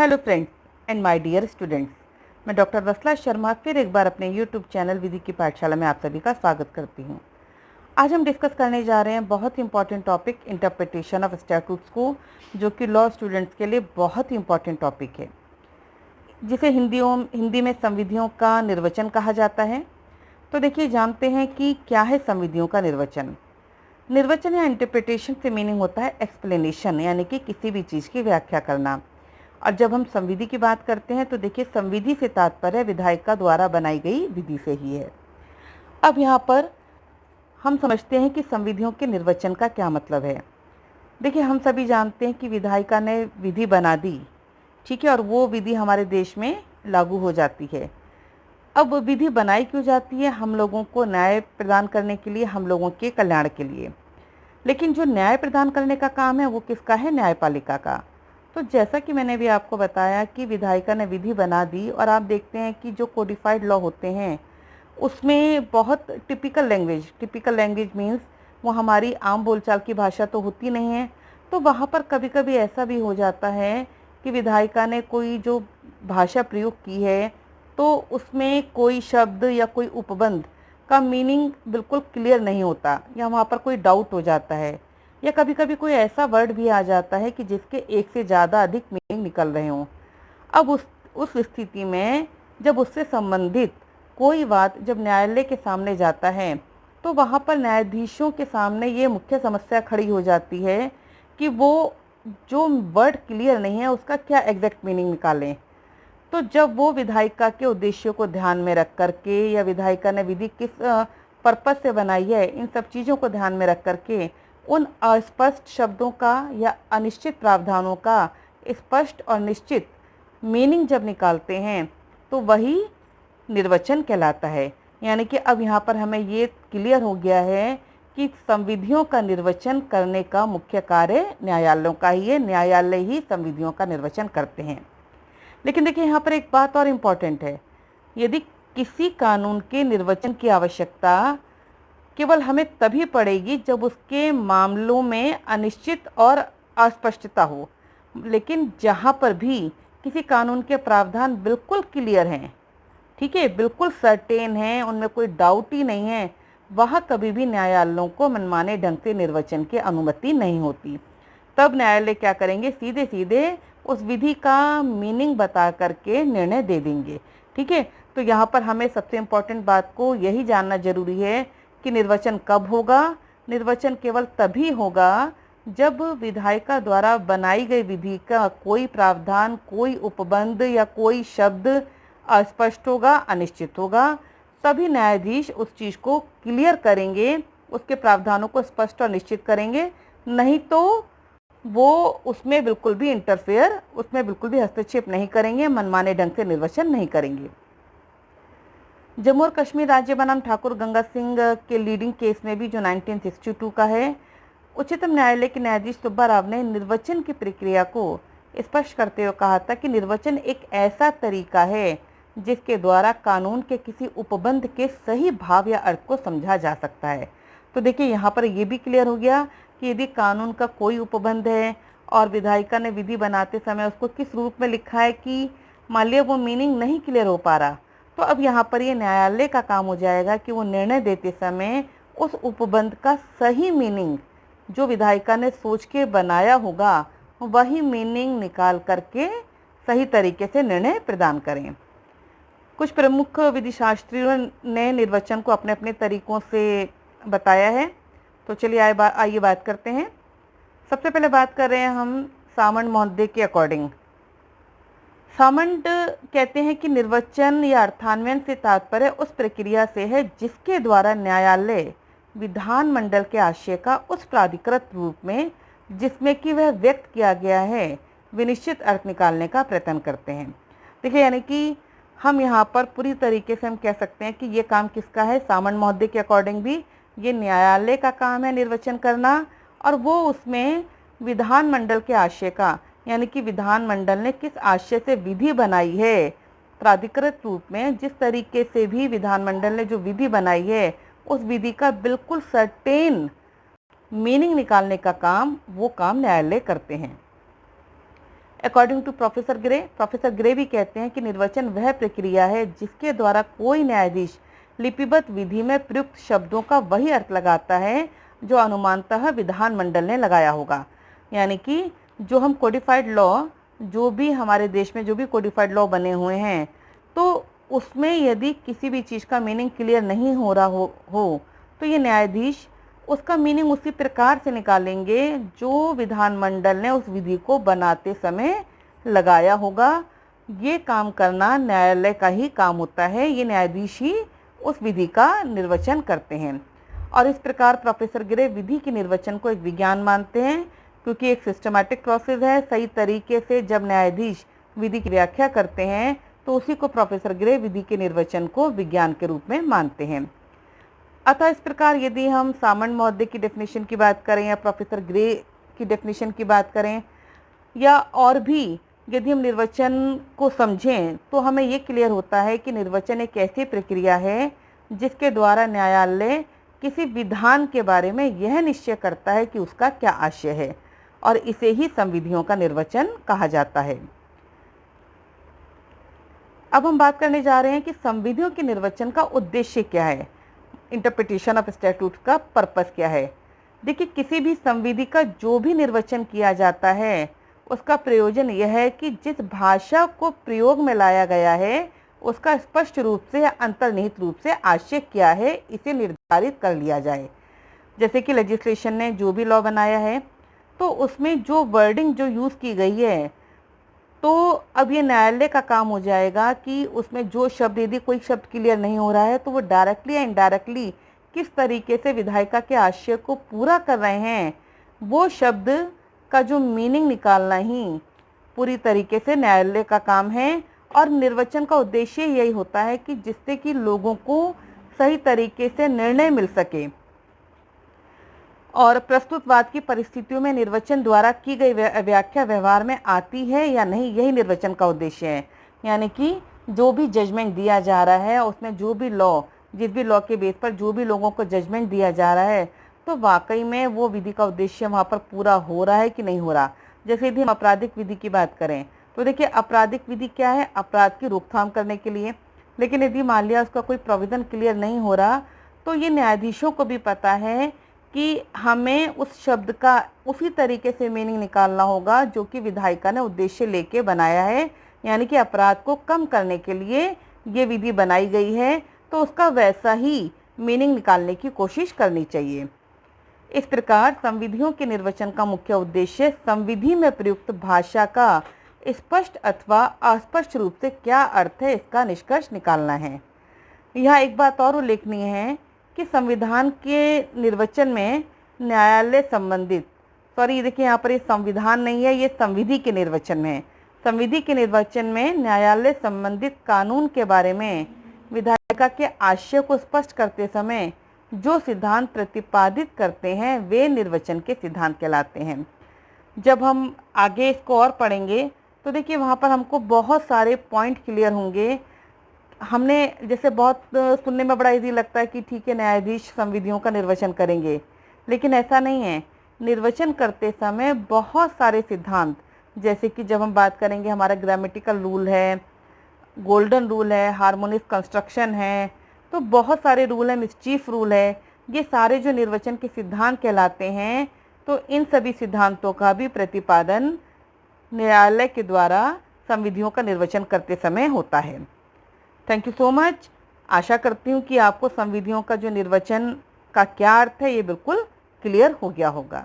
Hello friends and my dear students, मैं doctor Vasla Sharma फिर एक बार अपने यूट्यूब चैनल विधि की पाठशाला में आप सभी का स्वागत करती हूं। आज हम डिस्कस करने जा रहे हैं बहुत ही important topic interpretation of statutes को, जो कि लॉ स्टूडेंट्स के लिए बहुत ही इंपॉर्टेंट टॉपिक है, जिसे हिंदी में संविधियों का निर्वचन कहा जाता है। तो देखिए, जानते हैं कि क्या है संविधियों का निर्वचन। निर्वचन या इंटरप्रिटेशन से मीनिंग होता है एक्सप्लेनेशन, यानी कि किसी भी चीज़ की व्याख्या करना। और जब हम संविधि की बात करते हैं तो देखिए, संविधि से तात्पर्य विधायिका द्वारा बनाई गई विधि से ही है। अब यहाँ पर हम समझते हैं कि संविधियों के निर्वचन का क्या मतलब है। देखिए, हम सभी जानते हैं कि विधायिका ने विधि बना दी, ठीक है, और वो विधि हमारे देश में लागू हो जाती है। अब विधि बनाई क्यों जाती है? हम लोगों को न्याय प्रदान करने के लिए, हम लोगों के कल्याण के लिए। लेकिन जो न्याय प्रदान करने का काम है वो किसका है? न्यायपालिका का। तो जैसा कि मैंने भी आपको बताया कि विधायिका ने विधि बना दी, और आप देखते हैं कि जो कोडिफाइड लॉ होते हैं उसमें बहुत टिपिकल लैंग्वेज मीन्स वो हमारी आम बोलचाल की भाषा तो होती नहीं है। तो वहाँ पर कभी कभी ऐसा भी हो जाता है कि विधायिका ने कोई जो भाषा प्रयोग की है तो उसमें कोई शब्द या कोई उपबंध का मीनिंग बिल्कुल क्लियर नहीं होता, या वहाँ पर कोई डाउट हो जाता है, या कभी कभी कोई ऐसा वर्ड भी आ जाता है कि जिसके एक से ज़्यादा अधिक मीनिंग निकल रहे हों। अब उस स्थिति में जब उससे संबंधित कोई बात जब न्यायालय के सामने जाता है तो वहाँ पर न्यायाधीशों के सामने ये मुख्य समस्या खड़ी हो जाती है कि वो जो वर्ड क्लियर नहीं है उसका क्या एग्जैक्ट मीनिंग निकालें। तो जब वो विधायिका के उद्देश्यों को ध्यान में रख करके, या विधायिका ने विधि किस पर्पस से बनाई है, इन सब चीज़ों को ध्यान में रख करके उन अस्पष्ट शब्दों का या अनिश्चित प्रावधानों का स्पष्ट और निश्चित मीनिंग जब निकालते हैं तो वही निर्वचन कहलाता है। यानी कि अब यहाँ पर हमें ये क्लियर हो गया है कि संविधियों का निर्वचन करने का मुख्य कार्य न्यायालयों का ही है। न्यायालय ही संविधियों का निर्वचन करते हैं। लेकिन देखिए, यहाँ पर एक बात और इम्पॉर्टेंट है। यदि किसी कानून के निर्वचन की आवश्यकता केवल हमें तभी पड़ेगी जब उसके मामलों में अनिश्चित और अस्पष्टता हो। लेकिन जहाँ पर भी किसी कानून के प्रावधान बिल्कुल क्लियर हैं, ठीक है, बिल्कुल सर्टेन हैं, उनमें कोई डाउट ही नहीं है, वहाँ कभी भी न्यायालयों को मनमाने ढंग से निर्वचन की अनुमति नहीं होती। तब न्यायालय क्या करेंगे? सीधे सीधे उस विधि का मीनिंग बता करके निर्णय दे देंगे, ठीक है। तो यहाँ पर हमें सबसे इम्पोर्टेंट बात को यही जानना जरूरी है कि निर्वचन कब होगा। निर्वचन केवल तभी होगा जब विधायिका द्वारा बनाई गई विधि का कोई प्रावधान, कोई उपबंध या कोई शब्द अस्पष्ट होगा, अनिश्चित होगा। सभी न्यायाधीश उस चीज़ को क्लियर करेंगे, उसके प्रावधानों को स्पष्ट और निश्चित करेंगे। नहीं तो वो उसमें बिल्कुल भी हस्तक्षेप नहीं करेंगे, मनमाने ढंग से निर्वचन नहीं करेंगे। जम्मू और कश्मीर राज्य बनाम ठाकुर गंगा सिंह के लीडिंग केस में भी, जो 1962 का है, उच्चतम न्यायालय के न्यायाधीश सुब्बा राव ने निर्वचन की प्रक्रिया को स्पष्ट करते हुए कहा था कि निर्वचन एक ऐसा तरीका है जिसके द्वारा कानून के किसी उपबंध के सही भाव या अर्थ को समझा जा सकता है। तो देखिए, यहाँ पर यह भी क्लियर हो गया कि यदि कानून का कोई उपबंध है और विधायिका ने विधि बनाते समय उसको किस रूप में लिखा है कि मान लिया वो मीनिंग नहीं क्लियर हो पा रहा, तो अब यहाँ पर ये न्यायालय का काम हो जाएगा कि वो निर्णय देते समय उस उपबंध का सही मीनिंग जो विधायिका ने सोच के बनाया होगा वही मीनिंग निकाल करके सही तरीके से निर्णय प्रदान करें। कुछ प्रमुख विधिशास्त्रियों ने निर्वचन को अपने अपने तरीकों से बताया है। तो चलिए आइए बात करते हैं। सबसे पहले बात कर रहे हैं हम सामंत महोदय के अकॉर्डिंग। सामंत कहते हैं कि निर्वचन या अर्थान्वयन से तात्पर्य उस प्रक्रिया से है जिसके द्वारा न्यायालय विधानमंडल के आशय का उस प्राधिकृत रूप में जिसमें कि वह व्यक्त किया गया है विनिश्चित अर्थ निकालने का प्रयत्न करते हैं। देखिए, यानी कि हम यहाँ पर पूरी तरीके से हम कह सकते हैं कि ये काम किसका है? सामंत महोदय के अकॉर्डिंग भी ये न्यायालय का काम है निर्वचन करना, और वो उसमें विधानमंडल के आशय का, यानी कि विधानमंडल ने किस आशय से विधि बनाई है प्राधिकृत रूप में, जिस तरीके से भी विधानमंडल ने जो विधि बनाई है उस विधि का बिल्कुल सर्टेन मीनिंग निकालने का काम वो काम न्यायालय करते हैं। अकॉर्डिंग टू प्रोफेसर ग्रे भी कहते हैं कि निर्वचन वह प्रक्रिया है जिसके द्वारा कोई न्यायाधीश लिपिबद्ध विधि में प्रयुक्त शब्दों का वही अर्थ लगाता है जो अनुमानतः विधानमंडल ने लगाया होगा। यानी कि जो हम कोडिफाइड लॉ, जो भी हमारे देश में जो भी कोडिफाइड लॉ बने हुए हैं, तो उसमें यदि किसी भी चीज़ का मीनिंग क्लियर नहीं हो रहा हो तो ये न्यायाधीश उसका मीनिंग उसी प्रकार से निकालेंगे जो विधानमंडल ने उस विधि को बनाते समय लगाया होगा। ये काम करना न्यायालय का ही काम होता है, ये न्यायाधीश ही उस विधि का निर्वचन करते हैं। और इस प्रकार प्रोफेसर ग्रे विधि के निर्वचन को एक विज्ञान मानते हैं, क्योंकि एक सिस्टमैटिक प्रोसेस है। सही तरीके से जब न्यायाधीश विधि की व्याख्या करते हैं तो उसी को प्रोफेसर ग्रे विधि के निर्वचन को विज्ञान के रूप में मानते हैं। अतः इस प्रकार यदि हम सामंत महोदय की डेफिनेशन की बात करें या प्रोफेसर ग्रे की डेफिनेशन की बात करें या और भी यदि हम निर्वचन को समझें तो हमें ये क्लियर होता है कि निर्वचन एक ऐसी प्रक्रिया है जिसके द्वारा न्यायालय किसी विधान के बारे में यह निश्चय करता है कि उसका क्या आशय है, और इसे ही संविधियों का निर्वचन कहा जाता है। अब हम बात करने जा रहे हैं कि संविधियों के निर्वचन का उद्देश्य क्या है, इंटरप्रिटेशन ऑफ स्टैट्यूट का पर्पस क्या है। देखिए, किसी भी संविधि का जो भी निर्वचन किया जाता है उसका प्रयोजन यह है कि जिस भाषा को प्रयोग में लाया गया है उसका स्पष्ट रूप से या अंतर्निहित रूप से आशय क्या है, इसे निर्धारित कर लिया जाए। जैसे कि लेजिस्लेशन ने जो भी लॉ बनाया है तो उसमें जो वर्डिंग जो यूज़ की गई है, तो अब ये न्यायालय का काम हो जाएगा कि उसमें जो शब्द, यदि कोई शब्द क्लियर नहीं हो रहा है तो वो डायरेक्टली या इनडायरेक्टली किस तरीके से विधायिका के आशय को पूरा कर रहे हैं, वो शब्द का जो मीनिंग निकालना ही पूरी तरीके से न्यायालय का काम है। और निर्वचन का उद्देश्य यही होता है कि जिससे कि लोगों को सही तरीके से निर्णय मिल सके। और प्रस्तुतवाद की परिस्थितियों में निर्वचन द्वारा की गई व्याख्या व्यवहार में आती है या नहीं, यही निर्वचन का उद्देश्य है। यानी कि जो भी जजमेंट दिया जा रहा है उसमें जो भी लॉ, जिस भी लॉ के बेस पर जो भी लोगों को जजमेंट दिया जा रहा है, तो वाकई में वो विधि का उद्देश्य वहाँ पर पूरा हो रहा है कि नहीं हो रहा। जैसे यदि हम आपराधिक विधि की बात करें तो देखिए, आपराधिक विधि क्या है, अपराध की रोकथाम करने के लिए। लेकिन यदि मान लिया उसका कोई प्रोविज़न क्लियर नहीं हो रहा तो ये न्यायाधीशों को भी पता है कि हमें उस शब्द का उसी तरीके से मीनिंग निकालना होगा जो कि विधायिका ने उद्देश्य लेके बनाया है। यानी कि अपराध को कम करने के लिए ये विधि बनाई गई है, तो उसका वैसा ही मीनिंग निकालने की कोशिश करनी चाहिए। इस प्रकार संविधियों के निर्वचन का मुख्य उद्देश्य संविधि में प्रयुक्त भाषा का स्पष्ट अथवा अस्पष्ट रूप से क्या अर्थ है, इसका निष्कर्ष निकालना है। यहाँ एक बात और उल्लेखनीय है कि संविधान के निर्वचन में न्यायालय संबंधित, सॉरी देखिए यहाँ पर ये संविधान नहीं है, ये संविधि के निर्वचन में है। संविधि के निर्वचन में न्यायालय संबंधित कानून के बारे में विधायिका के आशय को स्पष्ट करते समय जो सिद्धांत प्रतिपादित करते हैं वे निर्वचन के सिद्धांत कहलाते हैं। जब हम आगे इसको और पढ़ेंगे तो देखिए वहाँ पर हमको बहुत सारे पॉइंट क्लियर होंगे। हमने जैसे बहुत सुनने में बड़ा इजी लगता है कि ठीक है न्यायाधीश संविधियों का निर्वचन करेंगे, लेकिन ऐसा नहीं है। निर्वचन करते समय बहुत सारे सिद्धांत, जैसे कि जब हम बात करेंगे हमारा ग्रामेटिकल रूल है, गोल्डन रूल है, हार्मोनियस कंस्ट्रक्शन है, तो बहुत सारे रूल हैं, मिसचीफ रूल है, ये सारे जो निर्वचन के सिद्धांत कहलाते हैं। तो इन सभी सिद्धांतों का भी प्रतिपादन न्यायालय के द्वारा संविधियों का निर्वचन करते समय होता है। Thank you so much. आशा करती हूँ कि आपको संविधियों का जो निर्वचन का क्या अर्थ है ये बिल्कुल क्लियर हो गया होगा।